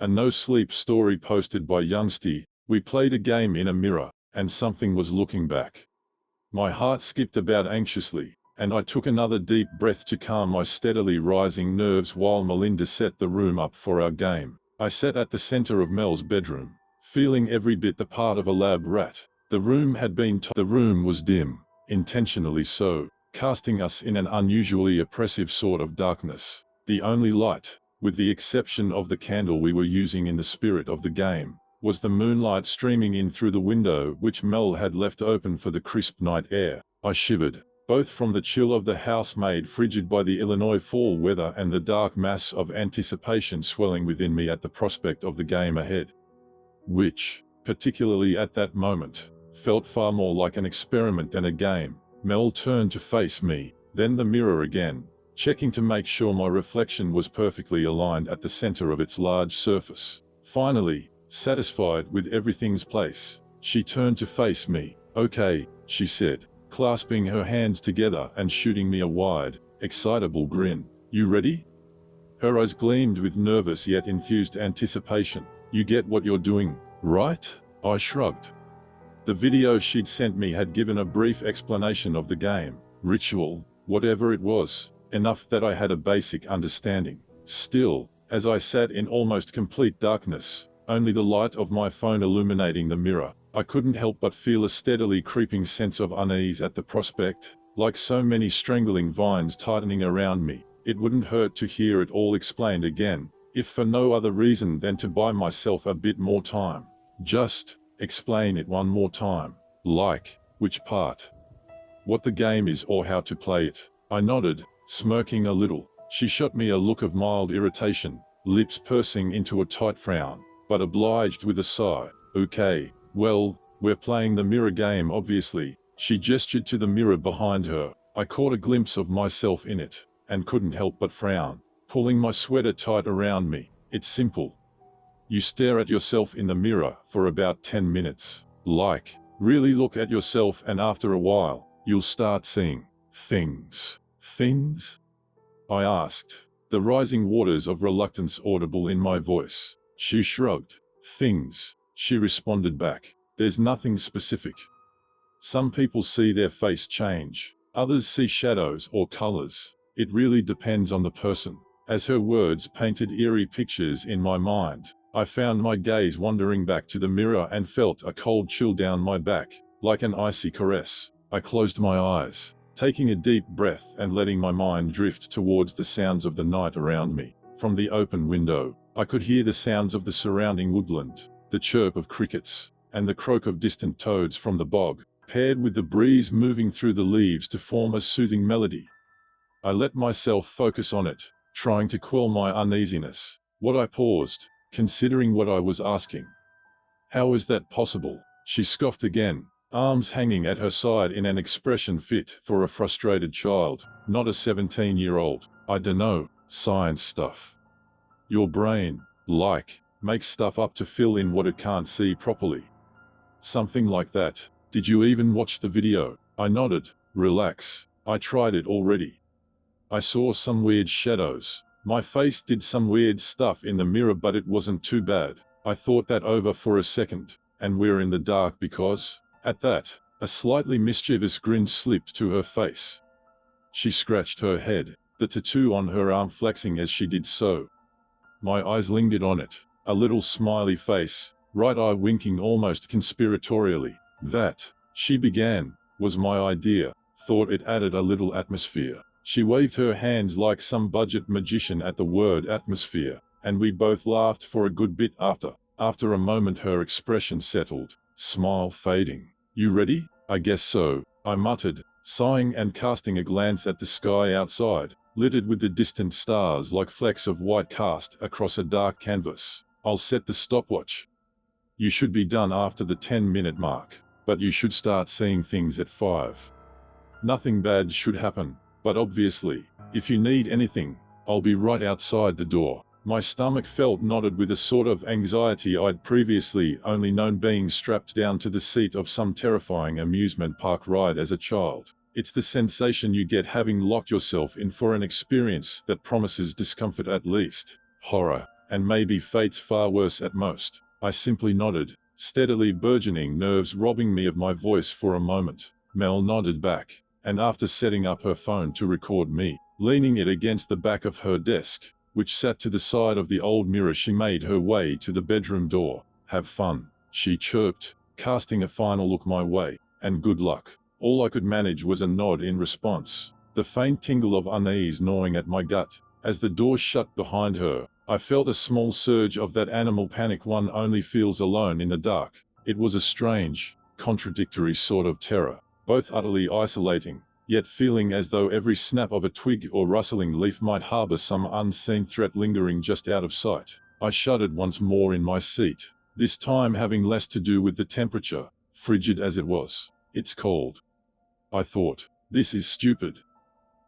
A no-sleep story posted by YungSeti. We played a game in a mirror, and something was looking back. My heart skipped about anxiously, and I took another deep breath to calm my steadily rising nerves while Melinda set the room up for our game. I sat at the center of Mel's bedroom, feeling every bit the part of a lab rat. The room was dim, intentionally so, casting us in an unusually oppressive sort of darkness. The only light, with the exception of the candle we were using in the spirit of the game, was the moonlight streaming in through the window which Mel had left open for the crisp night air. I shivered, both from the chill of the house made frigid by the Illinois fall weather and the dark mass of anticipation swelling within me at the prospect of the game ahead, which, particularly at that moment, felt far more like an experiment than a game. Mel turned to face me, then the mirror again, checking to make sure my reflection was perfectly aligned at the center of its large surface. Finally, satisfied with everything's place, she turned to face me. "Okay," she said, clasping her hands together and shooting me a wide, excitable grin. "You ready?" Her eyes gleamed with nervous yet enthused anticipation. "You get what you're doing, right?" I shrugged. The video she'd sent me had given a brief explanation of the game, ritual, whatever it was, enough that I had a basic understanding. Still, as I sat in almost complete darkness, only the light of my phone illuminating the mirror, I couldn't help but feel a steadily creeping sense of unease at the prospect. Like so many strangling vines tightening around me, it wouldn't hurt to hear it all explained again, if for no other reason than to buy myself a bit more time. Just explain it one more time. Like, which part? What the game is or how to play it? I nodded, smirking a little. She shot me a look of mild irritation, lips pursing into a tight frown, but obliged with a sigh. "Okay, well, we're playing the mirror game obviously." She gestured to the mirror behind her. I caught a glimpse of myself in it, and couldn't help but frown, pulling my sweater tight around me. "It's simple. You stare at yourself in the mirror for about 10 minutes. Like, really look at yourself, and after a while, you'll start seeing things." "Things?" I asked, the rising waters of reluctance audible in my voice. She shrugged. "Things," she responded back. "There's nothing specific. Some people see their face change, others see shadows or colors. It really depends on the person." As her words painted eerie pictures in my mind, I found my gaze wandering back to the mirror and felt a cold chill down my back, like an icy caress. I closed my eyes, taking a deep breath and letting my mind drift towards the sounds of the night around me. From the open window, I could hear the sounds of the surrounding woodland, the chirp of crickets, and the croak of distant toads from the bog, paired with the breeze moving through the leaves to form a soothing melody. I let myself focus on it, trying to quell my uneasiness. I paused, considering what I was asking. "How is that possible?" She scoffed again, arms hanging at her side in an expression fit for a frustrated child, not a 17-year-old. "I dunno, science stuff. Your brain, like, makes stuff up to fill in what it can't see properly." "Something like that. Did you even watch the video?" I nodded. "Relax, I tried it already. I saw some weird shadows. My face did some weird stuff in the mirror, but it wasn't too bad. I thought that over for a second, and we're in the dark because..." At that, a slightly mischievous grin slipped to her face. She scratched her head, the tattoo on her arm flexing as she did so. My eyes lingered on it, a little smiley face, right eye winking almost conspiratorially. "That," she began, "was my idea. Thought it added a little atmosphere." She waved her hands like some budget magician at the word atmosphere, and we both laughed for a good bit after. After a moment her expression settled, smile fading. "You ready?" "I guess so," I muttered, sighing and casting a glance at the sky outside, littered with the distant stars like flecks of white cast across a dark canvas. "I'll set the stopwatch. You should be done after the 10-minute mark, but you should start seeing things at 5. Nothing bad should happen, but obviously, if you need anything, I'll be right outside the door." My stomach felt knotted with a sort of anxiety I'd previously only known being strapped down to the seat of some terrifying amusement park ride as a child. It's the sensation you get having locked yourself in for an experience that promises discomfort, at least horror. and maybe fate's far worse at most. I simply nodded, steadily burgeoning nerves robbing me of my voice for a moment. Mel nodded back, and after setting up her phone to record me, leaning it against the back of her desk, which sat to the side of the old mirror, she made her way to the bedroom door. "Have fun," she chirped, casting a final look my way. "And good luck." All I could manage was a nod in response, the faint tingle of unease gnawing at my gut. As the door shut behind her, I felt a small surge of that animal panic one only feels alone in the dark. It was a strange, contradictory sort of terror, both utterly isolating, yet feeling as though every snap of a twig or rustling leaf might harbor some unseen threat lingering just out of sight. I shuddered once more in my seat, this time having less to do with the temperature, frigid as it was. "It's cold," I thought. "This is stupid.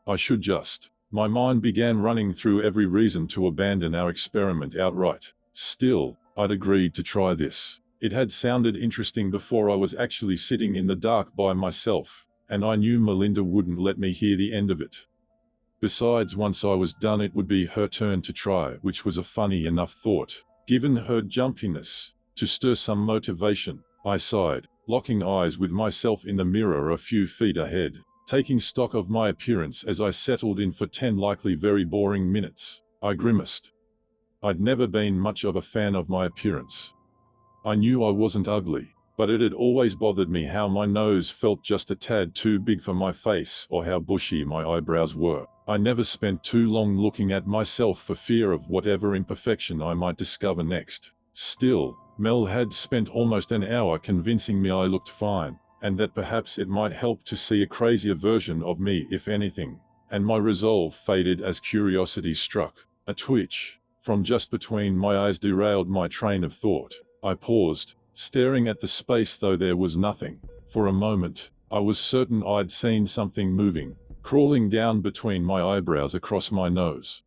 I should just..." My mind began running through every reason to abandon our experiment outright. Still, I'd agreed to try this. It had sounded interesting before I was actually sitting in the dark by myself, and I knew Melinda wouldn't let me hear the end of it. Besides, once I was done it would be her turn to try, which was a funny enough thought, given her jumpiness. To stir some motivation, I sighed, locking eyes with myself in the mirror a few feet ahead, taking stock of my appearance as I settled in for 10 likely very boring minutes. I grimaced. I'd never been much of a fan of my appearance. I knew I wasn't ugly, but it had always bothered me how my nose felt just a tad too big for my face, or how bushy my eyebrows were. I never spent too long looking at myself for fear of whatever imperfection I might discover next. Still, Mel had spent almost an hour convincing me I looked fine, and that perhaps it might help to see a crazier version of me if anything, and my resolve faded as curiosity struck. A twitch from just between my eyes derailed my train of thought. I paused, staring at the space though there was nothing. For a moment, I was certain I'd seen something moving, crawling down between my eyebrows across my nose.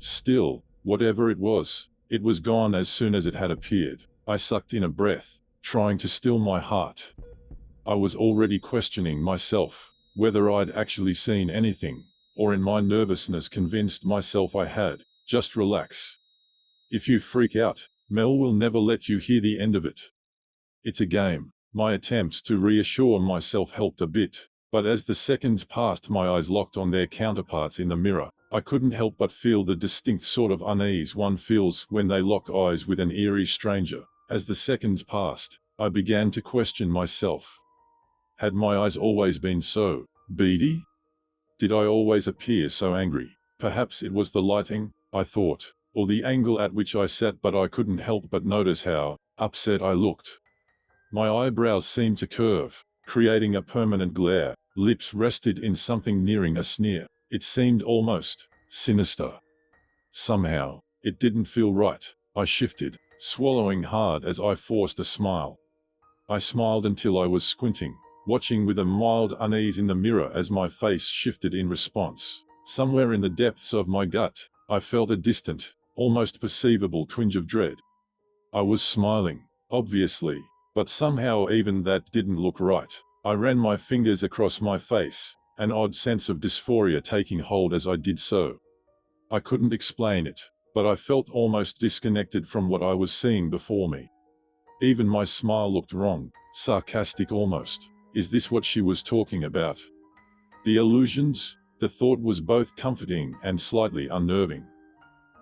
Still, whatever it was gone as soon as it had appeared. I sucked in a breath, trying to still my heart. I was already questioning myself, whether I'd actually seen anything, or in my nervousness convinced myself I had. "Just relax. If you freak out, Mel will never let you hear the end of it. It's a game." My attempts to reassure myself helped a bit, but as the seconds passed my eyes locked on their counterparts in the mirror, I couldn't help but feel the distinct sort of unease one feels when they lock eyes with an eerie stranger. As the seconds passed, I began to question myself. Had my eyes always been so beady? Did I always appear so angry? Perhaps it was the lighting, I thought, or the angle at which I sat, but I couldn't help but notice how upset I looked. My eyebrows seemed to curve, creating a permanent glare. Lips rested in something nearing a sneer. It seemed almost sinister. Somehow, it didn't feel right. I shifted, swallowing hard as I forced a smile. I smiled until I was squinting, watching with a mild unease in the mirror as my face shifted in response. Somewhere in the depths of my gut, I felt a distant, almost perceivable twinge of dread. I was smiling, obviously, but somehow even that didn't look right. I ran my fingers across my face, an odd sense of dysphoria taking hold as I did so. I couldn't explain it, but I felt almost disconnected from what I was seeing before me. Even my smile looked wrong, sarcastic almost. Is this what she was talking about? The illusions? The thought was both comforting and slightly unnerving.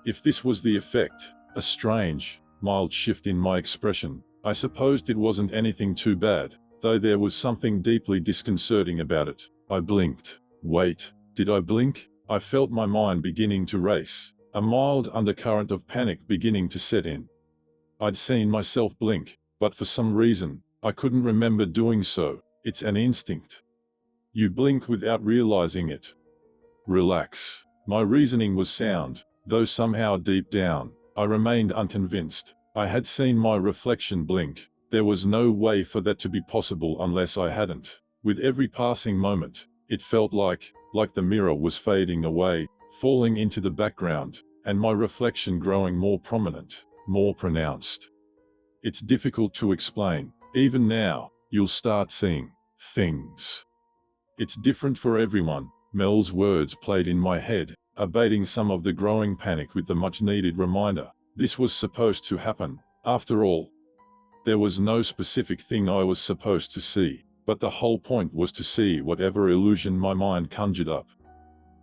If this was the effect, a strange, mild shift in my expression, I supposed it wasn't anything too bad, though there was something deeply disconcerting about it. I blinked. Wait, did I blink? I felt my mind beginning to race, a mild undercurrent of panic beginning to set in. I'd seen myself blink, but for some reason, I couldn't remember doing so. It's an instinct. You blink without realizing it. Relax. My reasoning was sound, though somehow deep down, I remained unconvinced. I had seen my reflection blink. There was no way for that to be possible unless I hadn't. With every passing moment, it felt like the mirror was fading away, falling into the background, and my reflection growing more prominent, more pronounced. It's difficult to explain. Even now, you'll start seeing things. It's different for everyone. Mel's words played in my head, abating some of the growing panic with the much-needed reminder. This was supposed to happen, after all. There was no specific thing I was supposed to see, but the whole point was to see whatever illusion my mind conjured up.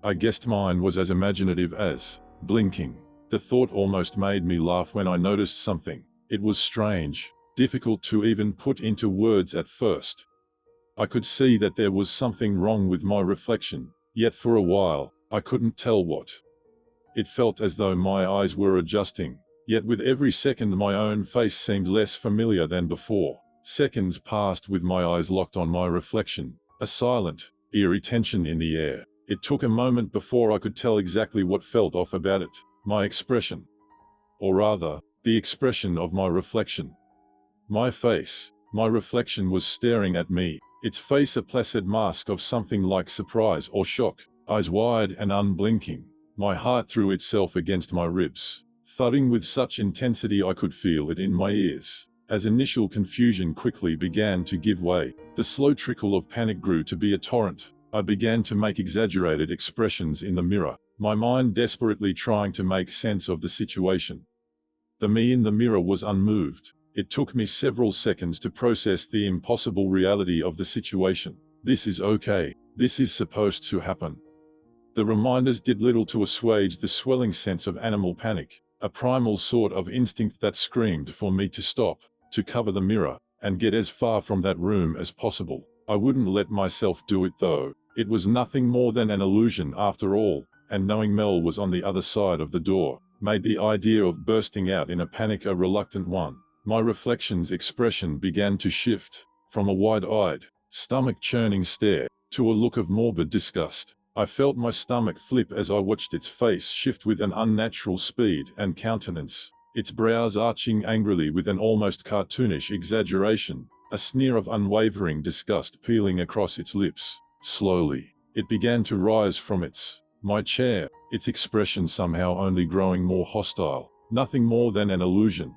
I guessed mine was as imaginative as blinking. The thought almost made me laugh when I noticed something. It was strange, difficult to even put into words at first. I could see that there was something wrong with my reflection, yet for a while, I couldn't tell what. It felt as though my eyes were adjusting, yet with every second my own face seemed less familiar than before. Seconds passed with my eyes locked on my reflection, a silent, eerie tension in the air. It took a moment before I could tell exactly what felt off about it, my expression. Or rather, the expression of my reflection. My face, my reflection was staring at me, its face a placid mask of something like surprise or shock, eyes wide and unblinking. My heart threw itself against my ribs, thudding with such intensity I could feel it in my ears. As initial confusion quickly began to give way, the slow trickle of panic grew to be a torrent. I began to make exaggerated expressions in the mirror, my mind desperately trying to make sense of the situation. The me in the mirror was unmoved. It took me several seconds to process the impossible reality of the situation. This is okay. This is supposed to happen. The reminders did little to assuage the swelling sense of animal panic, a primal sort of instinct that screamed for me to stop, to cover the mirror, and get as far from that room as possible. I wouldn't let myself do it though. It was nothing more than an illusion after all, and knowing Mel was on the other side of the door, made the idea of bursting out in a panic a reluctant one. My reflection's expression began to shift, from a wide-eyed, stomach-churning stare, to a look of morbid disgust. I felt my stomach flip as I watched its face shift with an unnatural speed and countenance, its brows arching angrily with an almost cartoonish exaggeration, a sneer of unwavering disgust peeling across its lips. Slowly, it began to rise from my chair, its expression somehow only growing more hostile, nothing more than an illusion.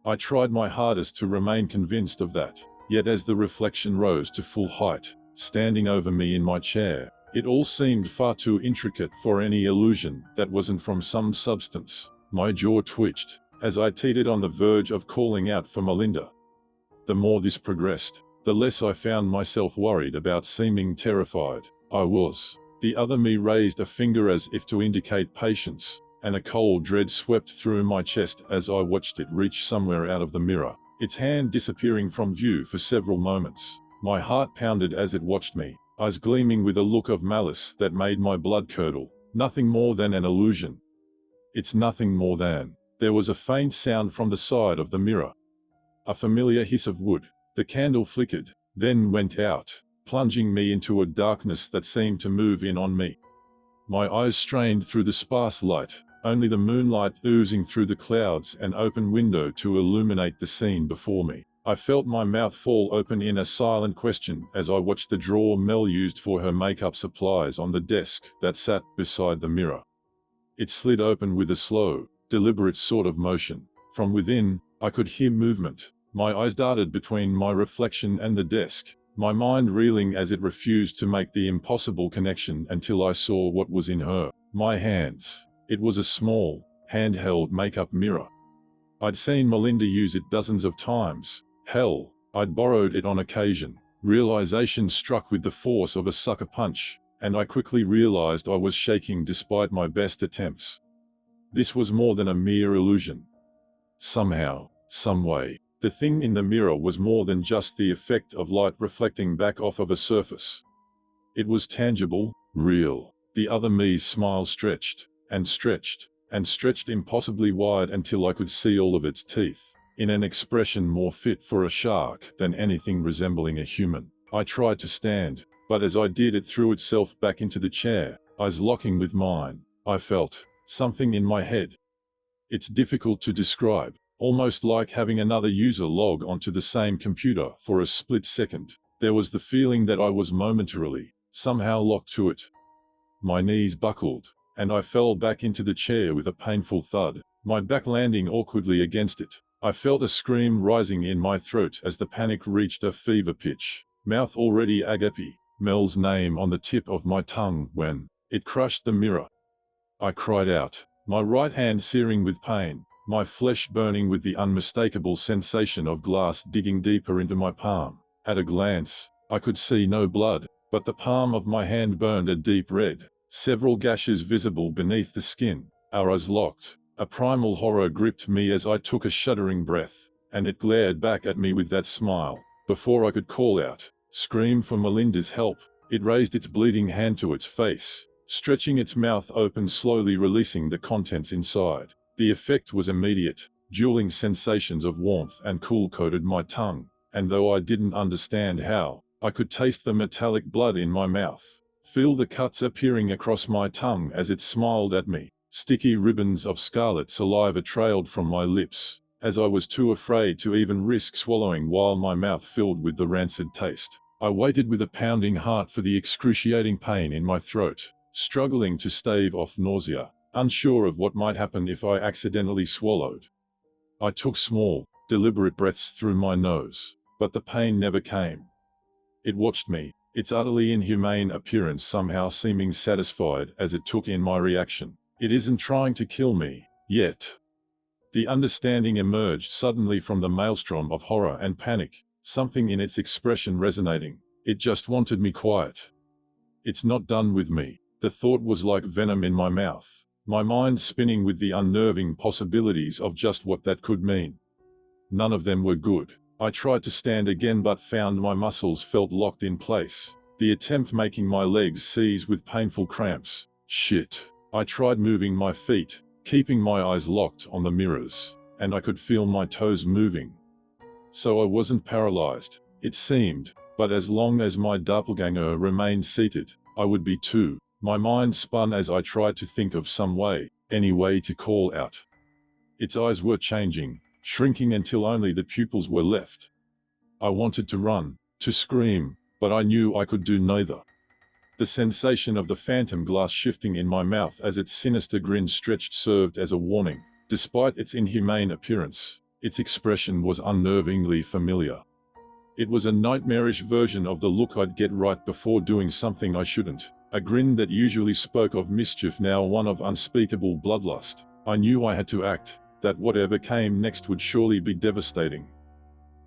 I tried my hardest to remain convinced of that, yet as the reflection rose to full height, standing over me in my chair, it all seemed far too intricate for any illusion that wasn't from some substance. My jaw twitched, as I teetered on the verge of calling out for Melinda. The more this progressed, the less I found myself worried about seeming terrified. I was. The other me raised a finger as if to indicate patience, and a cold dread swept through my chest as I watched it reach somewhere out of the mirror, its hand disappearing from view for several moments. My heart pounded as it watched me, eyes gleaming with a look of malice that made my blood curdle. Nothing more than an illusion. It's nothing more than. There was a faint sound from the side of the mirror. A familiar hiss of wood. The candle flickered, then went out, plunging me into a darkness that seemed to move in on me. My eyes strained through the sparse light, only the moonlight oozing through the clouds and open window to illuminate the scene before me. I felt my mouth fall open in a silent question as I watched the drawer Mel used for her makeup supplies on the desk that sat beside the mirror. It slid open with a slow, deliberate sort of motion. From within, I could hear movement. My eyes darted between my reflection and the desk, my mind reeling as it refused to make the impossible connection until I saw what was in my hands. It was a small, handheld makeup mirror. I'd seen Melinda use it dozens of times. Hell, I'd borrowed it on occasion. Realization struck with the force of a sucker punch, and I quickly realized I was shaking despite my best attempts. This was more than a mere illusion. Somehow, some way, the thing in the mirror was more than just the effect of light reflecting back off of a surface. It was tangible, real. The other me's smile stretched, and stretched, and stretched impossibly wide until I could see all of its teeth, in an expression more fit for a shark than anything resembling a human. I tried to stand, but as I did it threw itself back into the chair, eyes locking with mine. I felt something in my head. It's difficult to describe. Almost like having another user log onto the same computer for a split second. There was the feeling that I was momentarily, somehow locked to it. My knees buckled, and I fell back into the chair with a painful thud, my back landing awkwardly against it. I felt a scream rising in my throat as the panic reached a fever pitch, mouth already agape, Mel's name on the tip of my tongue when it crushed the mirror. I cried out, my right hand searing with pain. my flesh burning with the unmistakable sensation of glass digging deeper into my palm. At a glance, I could see no blood, but the palm of my hand burned a deep red, several gashes visible beneath the skin. Our eyes locked. A primal horror gripped me as I took a shuddering breath, and it glared back at me with that smile. Before I could call out, scream for Melinda's help, it raised its bleeding hand to its face, stretching its mouth open, slowly releasing the contents inside. The effect was immediate. Dueling sensations of warmth and cool coated my tongue, and though I didn't understand how, I could taste the metallic blood in my mouth, feel the cuts appearing across my tongue as it smiled at me. Sticky ribbons of scarlet saliva trailed from my lips, as I was too afraid to even risk swallowing while my mouth filled with the rancid taste. I waited with a pounding heart for the excruciating pain in my throat, struggling to stave off nausea, unsure of what might happen if I accidentally swallowed. I took small, deliberate breaths through my nose, but the pain never came. It watched me, its utterly inhumane appearance somehow seeming satisfied as it took in my reaction. It isn't trying to kill me, yet. The understanding emerged suddenly from the maelstrom of horror and panic, something in its expression resonating. It just wanted me quiet. It's not done with me. The thought was like venom in my mouth, my mind spinning with the unnerving possibilities of just what that could mean. None of them were good. I tried to stand again but found my muscles felt locked in place, the attempt making my legs seize with painful cramps. Shit. I tried moving my feet, keeping my eyes locked on the mirrors, and I could feel my toes moving. So I wasn't paralyzed, it seemed, but as long as my doppelganger remained seated, I would be too. My mind spun as I tried to think of some way, any way to call out. Its eyes were changing, shrinking until only the pupils were left. I wanted to run, to scream, but I knew I could do neither. The sensation of the phantom glass shifting in my mouth as its sinister grin stretched served as a warning. Despite its inhumane appearance, its expression was unnervingly familiar. It was a nightmarish version of the look I'd get right before doing something I shouldn't. A grin that usually spoke of mischief, now one of unspeakable bloodlust. I knew I had to act, that whatever came next would surely be devastating.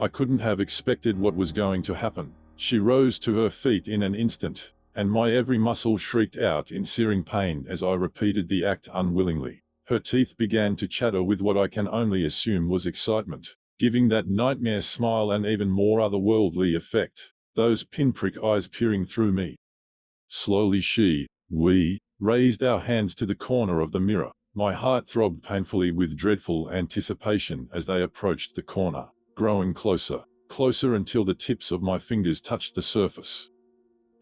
I couldn't have expected what was going to happen. She rose to her feet in an instant, and my every muscle shrieked out in searing pain as I repeated the act unwillingly. Her teeth began to chatter with what I can only assume was excitement, giving that nightmare smile an even more otherworldly effect, those pinprick eyes peering through me. Slowly we raised our hands to the corner of the mirror. My heart throbbed painfully with dreadful anticipation as they approached the corner, growing closer, closer until the tips of my fingers touched the surface.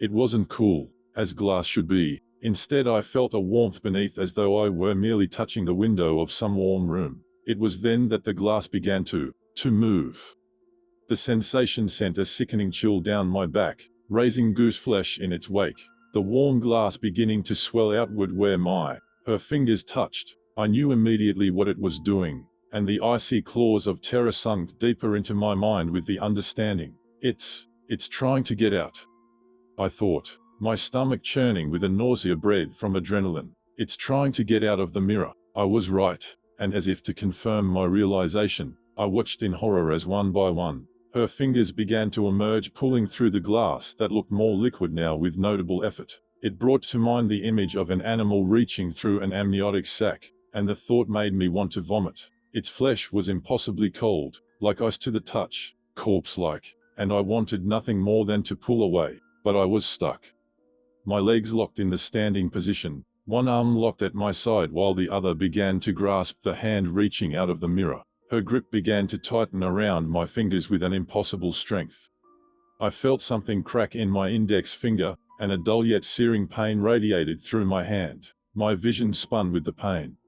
It wasn't cool, as glass should be. Instead I felt a warmth beneath, as though I were merely touching the window of some warm room. It was then that the glass began to move. The sensation sent a sickening chill down my back, raising goose flesh in its wake. The warm glass beginning to swell outward where her fingers touched. I knew immediately what it was doing, and the icy claws of terror sunk deeper into my mind with the understanding. It's trying to get out, I thought, my stomach churning with a nausea bred from adrenaline. It's trying to get out of the mirror. I was right, and as if to confirm my realization, I watched in horror as one by one, her fingers began to emerge, pulling through the glass that looked more liquid now with notable effort. It brought to mind the image of an animal reaching through an amniotic sac, and the thought made me want to vomit. Its flesh was impossibly cold, like ice to the touch, corpse-like, and I wanted nothing more than to pull away, but I was stuck. My legs locked in the standing position, one arm locked at my side while the other began to grasp the hand reaching out of the mirror. Her grip began to tighten around my fingers with an impossible strength. I felt something crack in my index finger, and a dull yet searing pain radiated through my hand. My vision spun with the pain.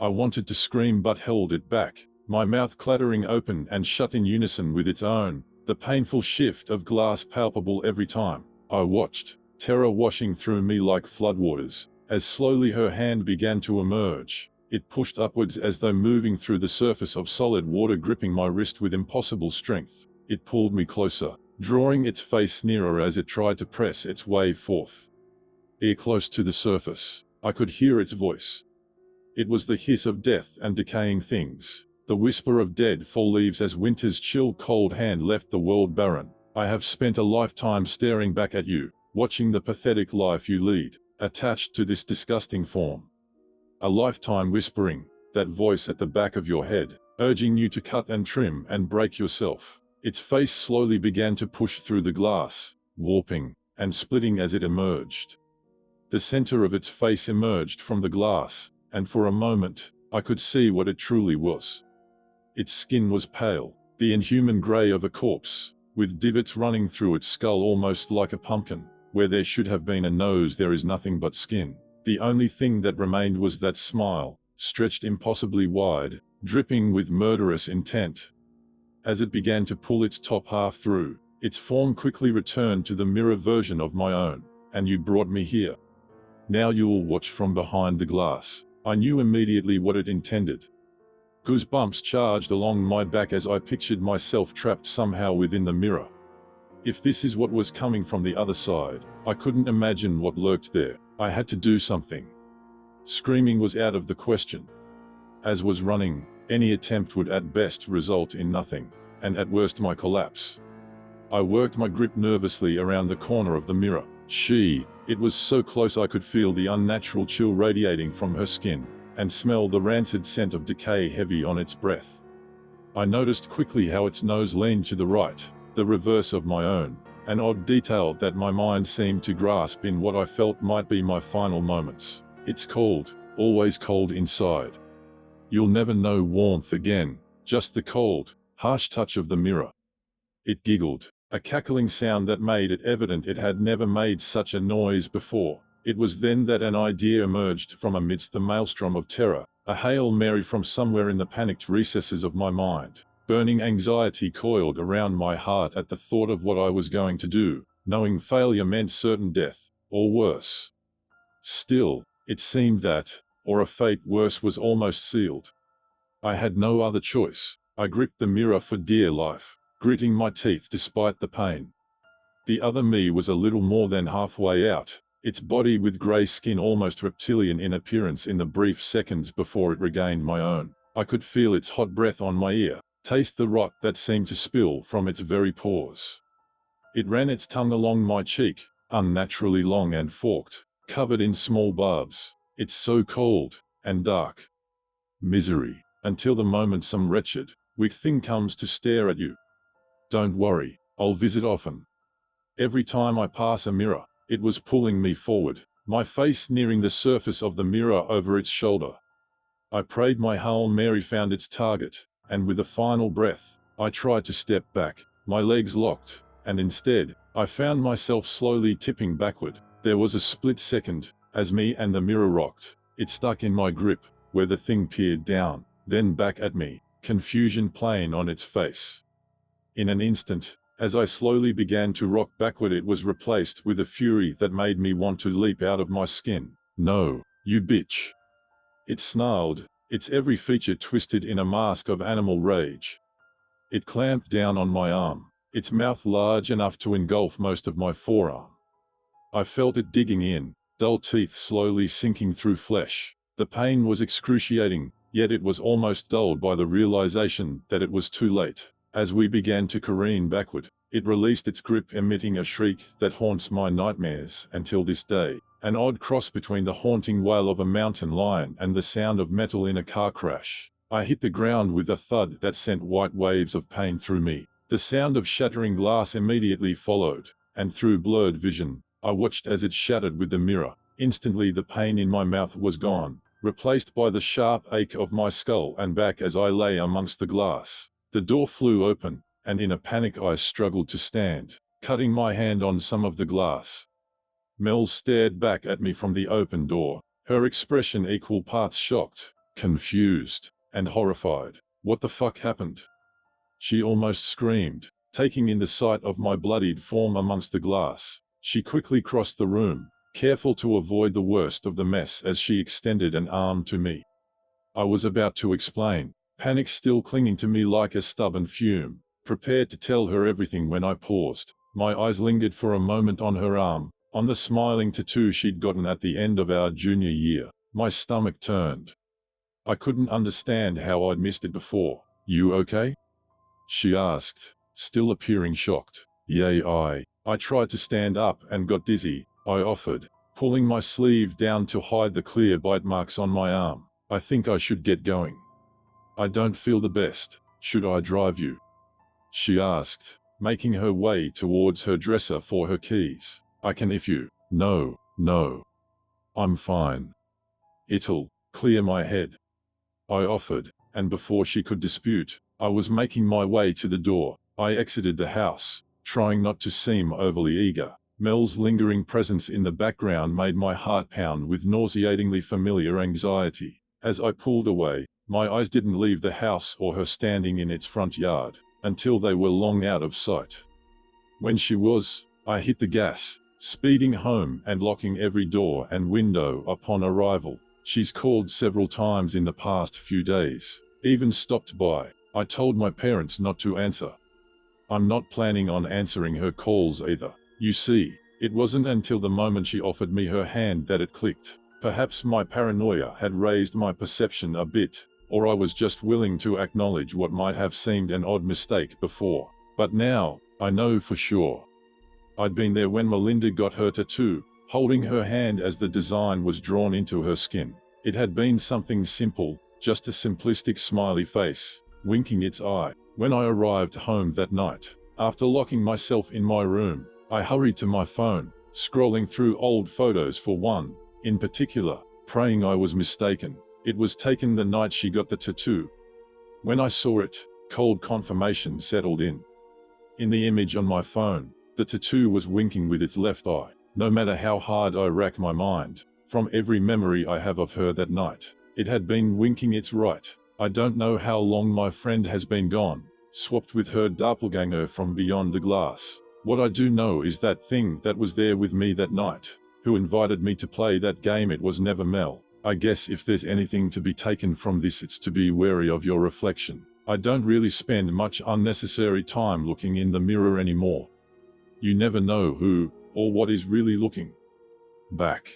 I wanted to scream but held it back, my mouth clattering open and shut in unison with its own, the painful shift of glass palpable every time. I watched, terror washing through me like floodwaters, as slowly her hand began to emerge. It pushed upwards as though moving through the surface of solid water, gripping my wrist with impossible strength. It pulled me closer, drawing its face nearer as it tried to press its way forth. Ear close to the surface, I could hear its voice. It was the hiss of death and decaying things. The whisper of dead fall leaves as winter's chill cold hand left the world barren. I have spent a lifetime staring back at you, watching the pathetic life you lead, attached to this disgusting form. A lifetime whispering, that voice at the back of your head, urging you to cut and trim and break yourself. Its face slowly began to push through the glass, warping and splitting as it emerged. The center of its face emerged from the glass, and for a moment, I could see what it truly was. Its skin was pale, the inhuman gray of a corpse, with divots running through its skull almost like a pumpkin. Where there should have been a nose there is nothing but skin. The only thing that remained was that smile, stretched impossibly wide, dripping with murderous intent. As it began to pull its top half through, its form quickly returned to the mirror version of my own. And you brought me here. Now you'll watch from behind the glass. I knew immediately what it intended. Goosebumps charged along my back as I pictured myself trapped somehow within the mirror. If this is what was coming from the other side, I couldn't imagine what lurked there. I had to do something. Screaming was out of the question. As was running, any attempt would at best result in nothing, and at worst my collapse. I worked my grip nervously around the corner of the mirror. It was so close I could feel the unnatural chill radiating from her skin, and smell the rancid scent of decay heavy on its breath. I noticed quickly how its nose leaned to the right, the reverse of my own, an odd detail that my mind seemed to grasp in what I felt might be my final moments. It's cold, always cold inside. You'll never know warmth again, just the cold, harsh touch of the mirror. It giggled, a cackling sound that made it evident it had never made such a noise before. It was then that an idea emerged from amidst the maelstrom of terror, a Hail Mary from somewhere in the panicked recesses of my mind. Burning anxiety coiled around my heart at the thought of what I was going to do, knowing failure meant certain death, or worse. Still, it seemed that, or a fate worse was almost sealed. I had no other choice. I gripped the mirror for dear life, gritting my teeth despite the pain. The other me was a little more than halfway out, its body with grey skin almost reptilian in appearance in the brief seconds before it regained my own. I could feel its hot breath on my ear. Taste the rot that seemed to spill from its very pores. It ran its tongue along my cheek, unnaturally long and forked, covered in small barbs. It's so cold, and dark. Misery, until the moment some wretched, weak thing comes to stare at you. Don't worry, I'll visit often. Every time I pass a mirror, it was pulling me forward, my face nearing the surface of the mirror over its shoulder. I prayed my Hail Mary found its target. And with a final breath, I tried to step back, my legs locked, and instead, I found myself slowly tipping backward. There was a split second, as me and the mirror rocked. It stuck in my grip, where the thing peered down, then back at me, confusion plain on its face. In an instant, as I slowly began to rock backward, it was replaced with a fury that made me want to leap out of my skin. No, you bitch! It snarled, its every feature twisted in a mask of animal rage. It clamped down on my arm, its mouth large enough to engulf most of my forearm. I felt it digging in, dull teeth slowly sinking through flesh. The pain was excruciating, yet it was almost dulled by the realization that it was too late. As we began to careen backward, it released its grip, emitting a shriek that haunts my nightmares until this day. An odd cross between the haunting wail of a mountain lion and the sound of metal in a car crash. I hit the ground with a thud that sent white waves of pain through me. The sound of shattering glass immediately followed, and through blurred vision, I watched as it shattered with the mirror. Instantly the pain in my mouth was gone, replaced by the sharp ache of my skull and back as I lay amongst the glass. The door flew open, and in a panic I struggled to stand, cutting my hand on some of the glass. Mel stared back at me from the open door, her expression equal parts shocked, confused, and horrified. What the fuck happened? She almost screamed, taking in the sight of my bloodied form amongst the glass. She quickly crossed the room, careful to avoid the worst of the mess as she extended an arm to me. I was about to explain, panic still clinging to me like a stubborn fume, prepared to tell her everything when I paused. My eyes lingered for a moment on her arm, on the smiling tattoo she'd gotten at the end of our junior year. My stomach turned. I couldn't understand how I'd missed it before. "You okay?" she asked, still appearing shocked. "Yeah, I tried to stand up and got dizzy," I offered, pulling my sleeve down to hide the clear bite marks on my arm. "I think I should get going. I don't feel the best. Should I drive you?" she asked, making her way towards her dresser for her keys. "I can if you—" No, I'm fine. It'll clear my head," I offered, and before she could dispute, I was making my way to the door. I exited the house, trying not to seem overly eager. Mel's lingering presence in the background made my heart pound with nauseatingly familiar anxiety. As I pulled away, my eyes didn't leave the house or her standing in its front yard, until they were long out of sight. When she was, I hit the gas, speeding home and locking every door and window upon arrival. She's called several times in the past few days, even stopped by. I told my parents not to answer. I'm not planning on answering her calls either. You see, it wasn't until the moment she offered me her hand that it clicked. Perhaps my paranoia had raised my perception a bit, or I was just willing to acknowledge what might have seemed an odd mistake before. But now, I know for sure. I'd been there when Melinda got her tattoo, holding her hand as the design was drawn into her skin. It had been something simple, just a simplistic smiley face, winking its eye. When I arrived home that night, after locking myself in my room, I hurried to my phone, scrolling through old photos for one, in particular, praying I was mistaken. It was taken the night she got the tattoo. When I saw it, cold confirmation settled in. In the image on my phone, the tattoo was winking with its left eye. No matter how hard I rack my mind, from every memory I have of her that night, it had been winking its right. I don't know how long my friend has been gone, swapped with her doppelganger from beyond the glass. What I do know is that thing that was there with me that night, who invited me to play that game, it was never Mel. I guess if there's anything to be taken from this, it's to be wary of your reflection. I don't really spend much unnecessary time looking in the mirror anymore. You never know who or what is really looking back.